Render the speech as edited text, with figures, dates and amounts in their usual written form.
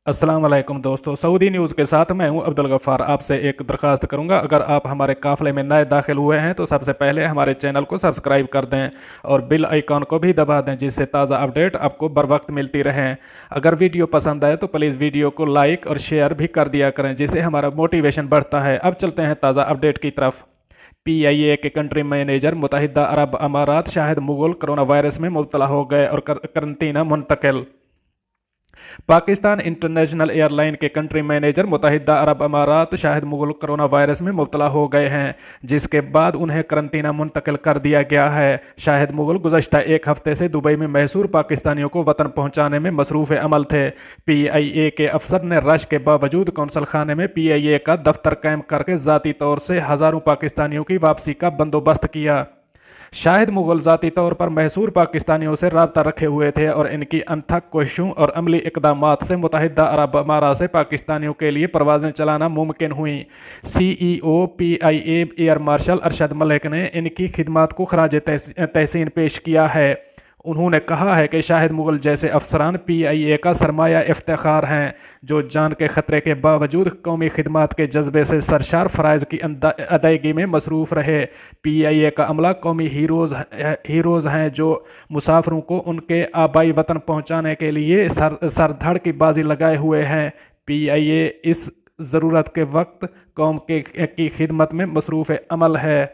अस्सलाम वालेकुम दोस्तों, सऊदी न्यूज़ के साथ मैं हूं अब्दुल गफ़ार। आपसे एक दरख्वास्त करूंगा, अगर आप हमारे काफ़िले में नए दाखिल हुए हैं तो सबसे पहले हमारे चैनल को सब्सक्राइब कर दें और बेल आइकॉन को भी दबा दें, जिससे ताज़ा अपडेट आपको बर वक्त मिलती रहें। अगर वीडियो पसंद आए तो प्लीज़ वीडियो को लाइक और शेयर भी कर दिया करें, जिससे हमारा मोटिवेशन बढ़ता है। अब चलते हैं ताज़ा अपडेट की तरफ। PIA के कंट्री मैनेजर मुत्तहिदा अरब अमारात शाहिद मुगल कोरोना वायरस में मुब्तला हो गए और करंतना मुंतकिल। पाकिस्तान इंटरनेशनल एयरलाइन के कंट्री मैनेजर मुत्तहिदा अरब अमारात शाहिद मुगल कोरोना वायरस में मुब्तला हो गए हैं, जिसके बाद उन्हें करंतना मुंतकिल कर दिया गया है। शाहिद मुगल गुज़श्ता एक हफ्ते से दुबई में महसूर पाकिस्तानियों को वतन पहुंचाने में मसरूफ़ अमल थे। PIA के अफसर ने रश के बावजूद कौंसल खाने में PIA का दफ्तर कायम करके ज़ाती तौर से हज़ारों पाकिस्तानियों की वापसी का बंदोबस्त किया। शाहिद मुगल ज़ाती तौर पर महसूर पाकिस्तानियों से रब्ता रखे हुए थे और इनकी अनथक कोशिशों और अमली इक़दामात से मुत्तहिदा अरब अमारात से पाकिस्तानियों के लिए परवाज़ें चलाना मुमकिन हुई। CEO PIA air marshal Arshad Malik ने इनकी खिदमत को खराज तहसीन पेश किया है। उन्होंने कहा है कि शाहिद मुगल जैसे अफसरान PIA का सरमाया इफ्तिखार हैं, जो जान के ख़तरे के बावजूद कौमी खिदमत के जज्बे से सरशार फ़राइज़ की अदायगी में मसरूफ़ रहे। PIA का अमला कौमी हीरोज़ हैं, जो मुसाफिरों को उनके आबाई वतन पहुँचाने के लिए सरधड़ की बाजी लगाए हुए हैं। PIA इस ज़रूरत के वक्त कौम की खिदमत में मसरूफ़ अमल है।